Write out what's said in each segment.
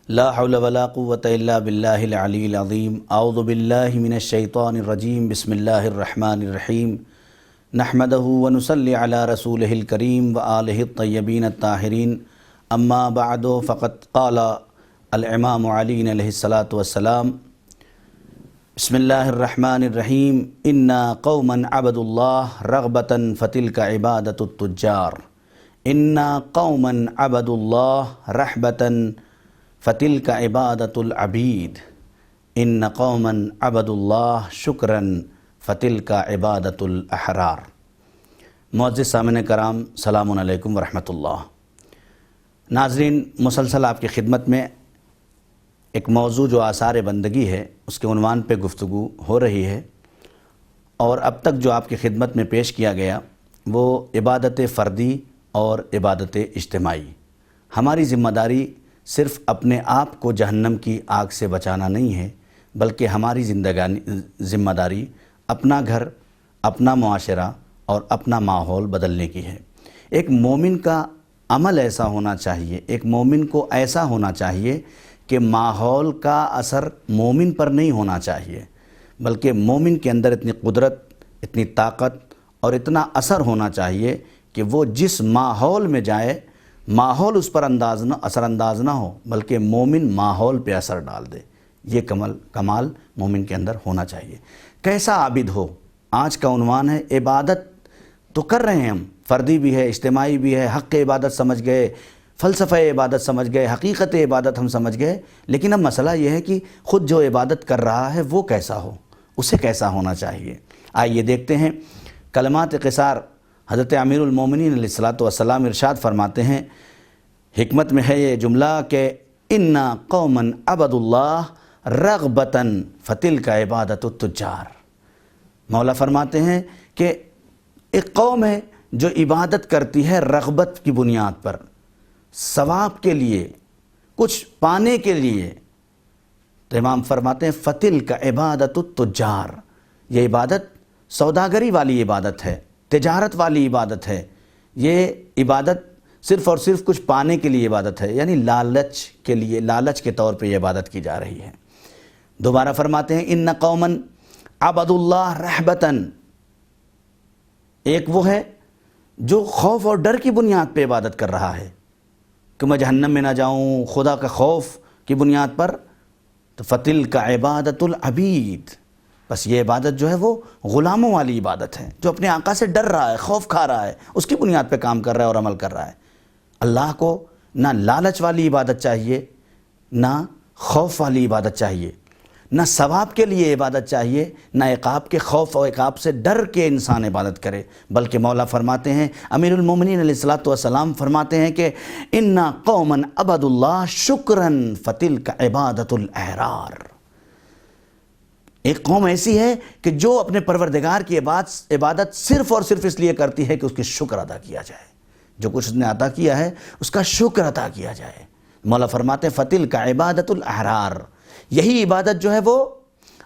لا حول ولا قوة إلا بالله العلي العظيم أعوذ بالله من الشيطان الرجيم بسم الله الرحمن الرحيم نحمده ونصلي على رسوله الكريم وآله الطيبين الطاهرين أما بعد فقد قال الإمام علي عليه الصلاة والسلام بسم الله الرحمن الرحيم إنا قوما عبدوا الله رغبة فتلك عبادة التجار إنا قوما عبدوا الله رحبة فتلك عبادة العبيد إن قوما عبدوا الله شكرا فتلك عبادة الأحرار۔ معزز سامعین کرام، سلام علیکم ورحمۃ اللہ۔ ناظرین، مسلسل آپ کی خدمت میں ایک موضوع جو آثار بندگی ہے اس کے عنوان پہ گفتگو ہو رہی ہے، اور اب تک جو آپ کی خدمت میں پیش کیا گیا وہ عبادت فردی اور عبادت اجتماعی۔ ہماری ذمہ داری صرف اپنے آپ کو جہنم کی آگ سے بچانا نہیں ہے، بلکہ ہماری ذمہ داری اپنا گھر، اپنا معاشرہ اور اپنا ماحول بدلنے کی ہے۔ ایک مومن کا عمل ایسا ہونا چاہیے، ایک مومن کو ایسا ہونا چاہیے کہ ماحول کا اثر مومن پر نہیں ہونا چاہیے، بلکہ مومن کے اندر اتنی قدرت، اتنی طاقت اور اتنا اثر ہونا چاہیے کہ وہ جس ماحول میں جائے ماحول اس پر اثر انداز نہ ہو، بلکہ مومن ماحول پہ اثر ڈال دے۔ یہ کمال مومن کے اندر ہونا چاہیے۔ کیسا عابد ہو، آج کا عنوان ہے۔ عبادت تو کر رہے ہیں ہم، فردی بھی ہے، اجتماعی بھی ہے، حق عبادت سمجھ گئے، فلسفہ عبادت سمجھ گئے، حقیقت عبادت ہم سمجھ گئے، لیکن اب مسئلہ یہ ہے کہ خود جو عبادت کر رہا ہے وہ کیسا ہو، اسے کیسا ہونا چاہیے۔ آئیے دیکھتے ہیں۔ کلمات قصار حضرت امیر المومنین علیہ الصلوۃ والسلام ارشاد فرماتے ہیں، حکمت میں ہے یہ جملہ کہ انا قوما عبدوا اللہ رغبتا فتلک عبادت التجار۔ مولا فرماتے ہیں کہ ایک قوم ہے جو عبادت کرتی ہے رغبت کی بنیاد پر، ثواب کے لیے، کچھ پانے کے لیے۔ تو امام فرماتے ہیں فتلک عبادت التجار، یہ عبادت سوداگری والی عبادت ہے، تجارت والی عبادت ہے۔ یہ عبادت صرف اور صرف کچھ پانے کے لیے عبادت ہے، یعنی لالچ کے لیے، لالچ کے طور پہ یہ عبادت کی جا رہی ہے۔ دوبارہ فرماتے ہیں ان قوما عبدوا اللہ رہبتاً، ایک وہ ہے جو خوف اور ڈر کی بنیاد پہ عبادت کر رہا ہے کہ میں جہنم میں نہ جاؤں، خدا کا خوف کی بنیاد پر، تو فتلک عبادت العبید، بس یہ عبادت جو ہے وہ غلاموں والی عبادت ہے، جو اپنے آقا سے ڈر رہا ہے، خوف کھا رہا ہے، اس کی بنیاد پہ کام کر رہا ہے اور عمل کر رہا ہے۔ اللہ کو نہ لالچ والی عبادت چاہیے، نہ خوف والی عبادت چاہیے، نہ ثواب کے لیے عبادت چاہیے، نہ عقاب کے خوف اور عقاب سے ڈر کے انسان عبادت کرے، بلکہ مولا فرماتے ہیں، امیر المومنین علیہ الصلوۃ والسلام فرماتے ہیں کہ انا قوما عبدوا اللہ شکرا فتلک عبادت الاحرار۔ ایک قوم ایسی ہے کہ جو اپنے پروردگار کی عبادت صرف اور صرف اس لیے کرتی ہے کہ اس کی شکر ادا کیا جائے، جو کچھ اس نے عطا کیا ہے اس کا شکر ادا کیا جائے۔ مولا فرماتے ہیں فتلک عبادت الاحرار، یہی عبادت جو ہے وہ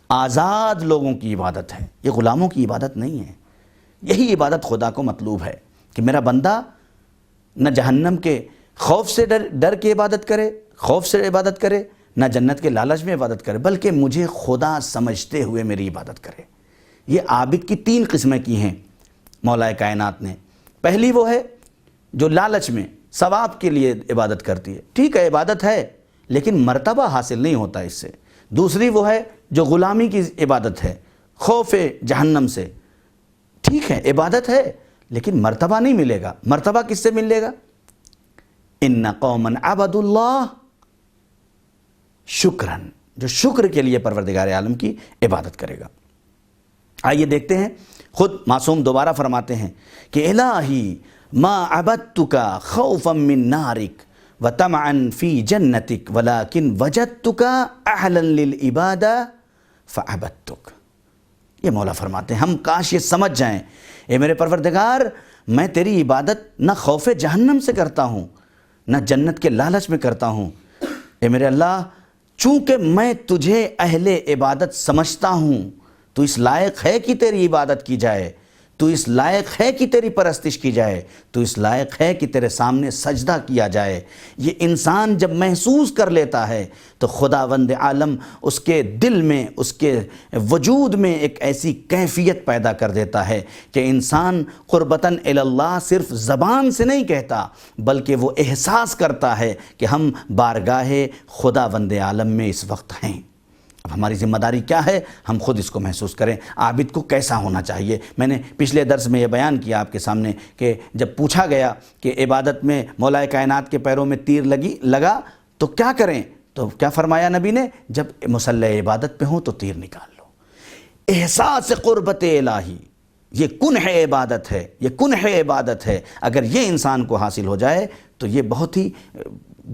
آزاد لوگوں کی عبادت ہے، یہ غلاموں کی عبادت نہیں ہے۔ یہی عبادت خدا کو مطلوب ہے کہ میرا بندہ نہ جہنم کے خوف سے ڈر کے عبادت کرے، خوف سے عبادت کرے، نہ جنت کے لالچ میں عبادت کرے، بلکہ مجھے خدا سمجھتے ہوئے میری عبادت کرے۔ یہ عابد کی تین قسمیں کی ہیں مولا کائنات نے۔ پہلی وہ ہے جو لالچ میں ثواب کے لیے عبادت کرتی ہے، ٹھیک ہے عبادت ہے لیکن مرتبہ حاصل نہیں ہوتا اس سے۔ دوسری وہ ہے جو غلامی کی عبادت ہے، خوف جہنم سے، ٹھیک ہے عبادت ہے لیکن مرتبہ نہیں ملے گا۔ مرتبہ کس سے ملے گا؟ ان قوما عبدوا اللہ شکراً، جو شکر کے لیے پروردگار عالم کی عبادت کرے گا۔ آئیے دیکھتے ہیں، خود معصوم دوبارہ فرماتے ہیں کہ الہی ما عبدتک خوفا من نارک وطمعا فی جنتک ولکن وجدتک اہلا للعبادہ فعبدتک۔ یہ مولا فرماتے ہیں ہم کاش یہ سمجھ جائیں، اے میرے پروردگار، میں تیری عبادت نہ خوف جہنم سے کرتا ہوں، نہ جنت کے لالچ میں کرتا ہوں۔ اے میرے اللہ، چونکہ میں تجھے اہل عبادت سمجھتا ہوں، تو اس لائق ہے کہ تیری عبادت کی جائے، تو اس لائق ہے کہ تیری پرستش کی جائے، تو اس لائق ہے کہ تیرے سامنے سجدہ کیا جائے۔ یہ انسان جب محسوس کر لیتا ہے تو خداوند عالم اس کے دل میں، اس کے وجود میں ایک ایسی کیفیت پیدا کر دیتا ہے کہ انسان قربتاً الی اللہ صرف زبان سے نہیں کہتا، بلکہ وہ احساس کرتا ہے کہ ہم بارگاہ خداوند عالم میں اس وقت ہیں۔ اب ہماری ذمہ داری کیا ہے؟ ہم خود اس کو محسوس کریں۔ عابد کو کیسا ہونا چاہیے؟ میں نے پچھلے درس میں یہ بیان کیا آپ کے سامنے کہ جب پوچھا گیا کہ عبادت میں مولا کائنات کے پیروں میں تیر لگا تو کیا کریں؟ تو کیا فرمایا نبی نے؟ جب مصلی عبادت پہ ہوں تو تیر نکال لو۔ احساس قربت الہی، یہ کنہ عبادت ہے، یہ کنہ عبادت ہے۔ اگر یہ انسان کو حاصل ہو جائے تو یہ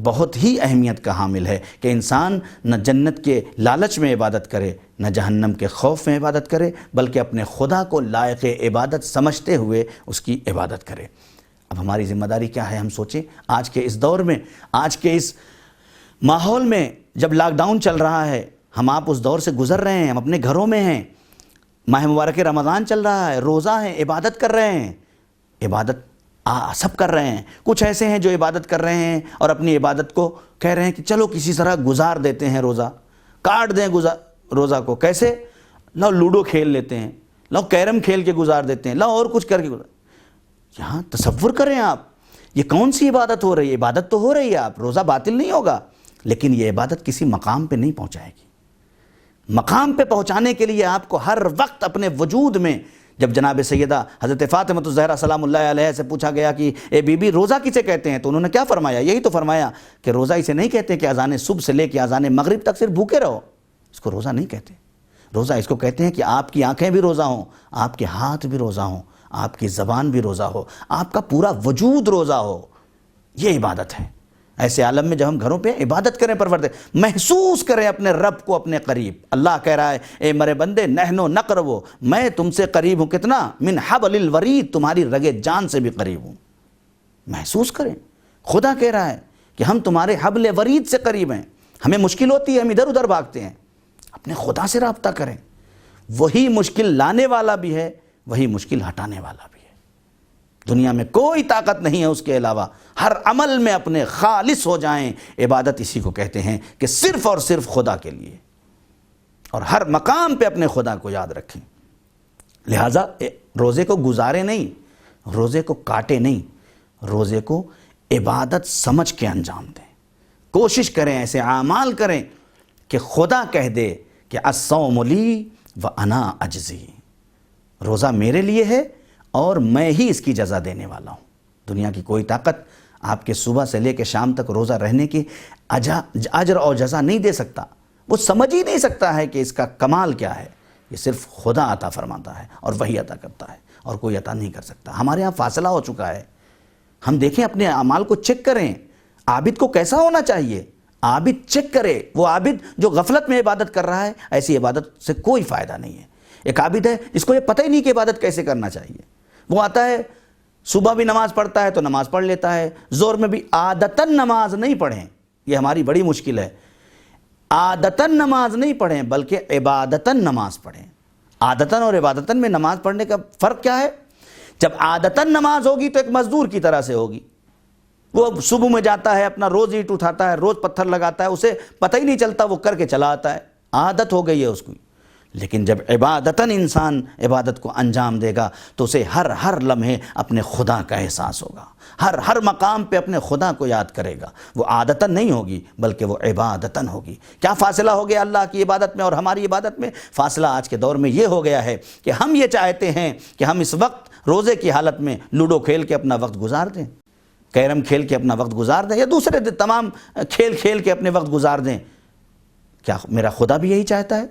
بہت ہی اہمیت کا حامل ہے کہ انسان نہ جنت کے لالچ میں عبادت کرے، نہ جہنم کے خوف میں عبادت کرے، بلکہ اپنے خدا کو لائق عبادت سمجھتے ہوئے اس کی عبادت کرے۔ اب ہماری ذمہ داری کیا ہے؟ ہم سوچیں، آج کے اس دور میں، آج کے اس ماحول میں جب لاک ڈاؤن چل رہا ہے، ہم آپ اس دور سے گزر رہے ہیں، ہم اپنے گھروں میں ہیں، ماہ مبارک رمضان چل رہا ہے، روزہ ہیں، عبادت کر رہے ہیں، عبادت سب کر رہے ہیں۔ کچھ ایسے ہیں جو عبادت کر رہے ہیں اور اپنی عبادت کو کہہ رہے ہیں کہ چلو کسی طرح گزار دیتے ہیں روزہ، کاٹ دیں روزہ کو۔ کیسے؟ لاؤ لوڈو کھیل لیتے ہیں، لاؤ کیرم کھیل کے گزار دیتے ہیں، لاؤ اور کچھ کر کے گزار۔ یہاں تصور کریں آپ، یہ کون سی عبادت ہو رہی ہے؟ عبادت تو ہو رہی ہے، آپ روزہ باطل نہیں ہوگا، لیکن یہ عبادت کسی مقام پہ نہیں پہنچائے گی۔ مقام پہ پہنچانے کے لیے آپ کو ہر وقت اپنے وجود میں، جب جناب سیدہ حضرت فاطمہ الزہرا سلام اللہ علیہ سے پوچھا گیا کہ اے بی بی روزہ کسے کہتے ہیں، تو انہوں نے کیا فرمایا؟ یہی تو فرمایا کہ روزہ اسے نہیں کہتے کہ اذان صبح سے لے کے اذان مغرب تک صرف بھوکے رہو، اس کو روزہ نہیں کہتے۔ روزہ اس کو کہتے ہیں کہ آپ کی آنکھیں بھی روزہ ہوں، آپ کے ہاتھ بھی روزہ ہوں، آپ کی زبان بھی روزہ ہو، آپ کا پورا وجود روزہ ہو۔ یہ عبادت ہے۔ ایسے عالم میں جب ہم گھروں پہ عبادت کریں، پروردگار محسوس کریں اپنے رب کو اپنے قریب۔ اللہ کہہ رہا ہے اے مرے بندے نحنو نقربو، میں تم سے قریب ہوں، کتنا؟ من حبل الورید، تمہاری رگے جان سے بھی قریب ہوں۔ محسوس کریں، خدا کہہ رہا ہے کہ ہم تمہارے حبل ورید سے قریب ہیں۔ ہمیں مشکل ہوتی ہے، ہم ادھر ادھر بھاگتے ہیں، اپنے خدا سے رابطہ کریں۔ وہی مشکل لانے والا بھی ہے، وہی مشکل ہٹانے والا بھی ہے۔ دنیا میں کوئی طاقت نہیں ہے اس کے علاوہ۔ ہر عمل میں اپنے خالص ہو جائیں۔ عبادت اسی کو کہتے ہیں کہ صرف اور صرف خدا کے لیے، اور ہر مقام پہ اپنے خدا کو یاد رکھیں۔ لہٰذا روزے کو گزارے نہیں، روزے کو کاٹے نہیں، روزے کو عبادت سمجھ کے انجام دیں۔ کوشش کریں، ایسے اعمال کریں کہ خدا کہہ دے کہ الصوم لی وانا اجزی، روزہ میرے لیے ہے اور میں ہی اس کی جزا دینے والا ہوں۔ دنیا کی کوئی طاقت آپ کے صبح سے لے کے شام تک روزہ رہنے کی اجر اور جزا نہیں دے سکتا۔ وہ سمجھ ہی نہیں سکتا ہے کہ اس کا کمال کیا ہے۔ یہ صرف خدا عطا فرماتا ہے اور وہی عطا کرتا ہے، اور کوئی عطا نہیں کر سکتا۔ ہمارے ہاں فاصلہ ہو چکا ہے۔ ہم دیکھیں، اپنے اعمال کو چیک کریں۔ عابد کو کیسا ہونا چاہیے؟ عابد چیک کرے۔ وہ عابد جو غفلت میں عبادت کر رہا ہے، ایسی عبادت سے کوئی فائدہ نہیں ہے۔ ایک عابد ہے جس کو یہ پتہ ہی نہیں کہ عبادت کیسے کرنا چاہیے۔ وہ آتا ہے، صبح بھی نماز پڑھتا ہے تو نماز پڑھ لیتا ہے، زور میں بھی عادتاً نماز نہیں پڑھیں۔ یہ ہماری بڑی مشکل ہے۔ عادتاً نماز نہیں پڑھیں بلکہ عبادتاً نماز پڑھیں۔ عادتاً اور عبادتاً میں نماز پڑھنے کا فرق کیا ہے؟ جب عادتاً نماز ہوگی تو ایک مزدور کی طرح سے ہوگی۔ وہ صبح میں جاتا ہے، اپنا روز اینٹ اٹھاتا ہے، روز پتھر لگاتا ہے، اسے پتہ ہی نہیں چلتا، وہ کر کے چلا آتا ہے، عادت ہو گئی ہے اس کو۔ لیکن جب عبادتاً انسان عبادت کو انجام دے گا تو اسے ہر لمحے اپنے خدا کا احساس ہوگا، ہر مقام پہ اپنے خدا کو یاد کرے گا۔ وہ عادتاً نہیں ہوگی بلکہ وہ عبادتاً ہوگی۔ کیا فاصلہ ہو گیا اللہ کی عبادت میں اور ہماری عبادت میں؟ فاصلہ آج کے دور میں یہ ہو گیا ہے کہ ہم یہ چاہتے ہیں کہ ہم اس وقت روزے کی حالت میں لوڈو کھیل کے اپنا وقت گزار دیں، کیرم کھیل کے اپنا وقت گزار دیں، یا دوسرے تمام کھیل کھیل کے اپنے وقت گزار دیں۔ کیا میرا خدا بھی یہی چاہتا ہے؟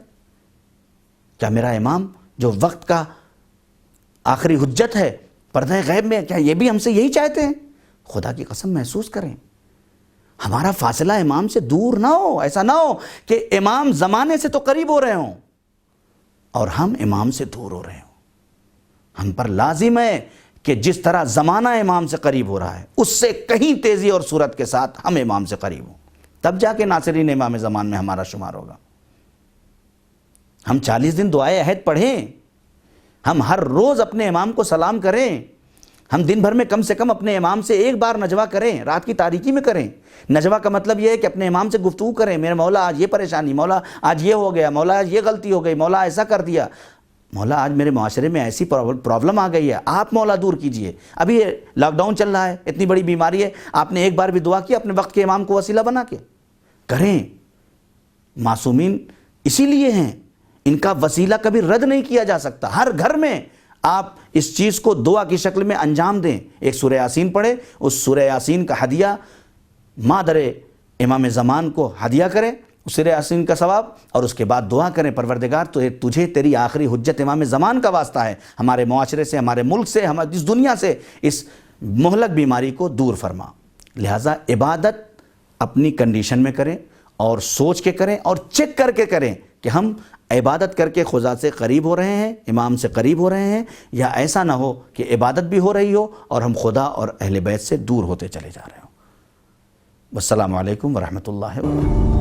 کیا میرا امام جو وقت کا آخری حجت ہے پردہ غیب میں، کیا یہ بھی ہم سے یہی چاہتے ہیں؟ خدا کی قسم محسوس کریں، ہمارا فاصلہ امام سے دور نہ ہو۔ ایسا نہ ہو کہ امام زمانے سے تو قریب ہو رہے ہوں اور ہم امام سے دور ہو رہے ہوں۔ ہم پر لازم ہے کہ جس طرح زمانہ امام سے قریب ہو رہا ہے، اس سے کہیں تیزی اور سرعت کے ساتھ ہم امام سے قریب ہوں، تب جا کے ناصرین امام زمان میں ہمارا شمار ہوگا۔ ہم 40 دن دعائے عہد پڑھیں، ہم ہر روز اپنے امام کو سلام کریں، ہم دن بھر میں کم سے کم اپنے امام سے ایک بار نجوہ کریں، رات کی تاریکی میں کریں۔ نجوہ کا مطلب یہ ہے کہ اپنے امام سے گفتگو کریں، میرے مولا آج یہ پریشانی، مولا آج یہ ہو گیا، مولا آج یہ غلطی ہو گئی، مولا ایسا کر دیا، مولا آج میرے معاشرے میں ایسی پرابلم آ گئی ہے، آپ مولا دور کیجئے۔ ابھی یہ لاک ڈاؤن چل رہا ہے، اتنی بڑی بیماری ہے، آپ نے ایک بار بھی دعا کی اپنے وقت کے امام کو وسیلہ بنا کے؟ کریں۔ معصومین اسی لیے ہیں، ان کا وسیلہ کبھی رد نہیں کیا جا سکتا۔ ہر گھر میں آپ اس چیز کو دعا کی شکل میں انجام دیں، ایک سورہ یاسین پڑھیں، اس سورہ یاسین کا ہدیہ مادر امام زمان کو ہدیہ کریں، سورہ یاسین کا ثواب، اور اس کے بعد دعا کریں پروردگار تو تجھے تیری آخری حجت امام زمان کا واسطہ ہے، ہمارے معاشرے سے، ہمارے ملک سے، ہماری اس دنیا سے اس مہلک بیماری کو دور فرما۔ لہٰذا عبادت اپنی کنڈیشن میں کریں اور سوچ کے کریں اور چیک کر کے کریں کہ ہم عبادت کر کے خدا سے قریب ہو رہے ہیں، امام سے قریب ہو رہے ہیں، یا ایسا نہ ہو کہ عبادت بھی ہو رہی ہو اور ہم خدا اور اہل بیت سے دور ہوتے چلے جا رہے ہوں۔ والسلام علیکم ورحمۃ اللہ وبرکاتہ۔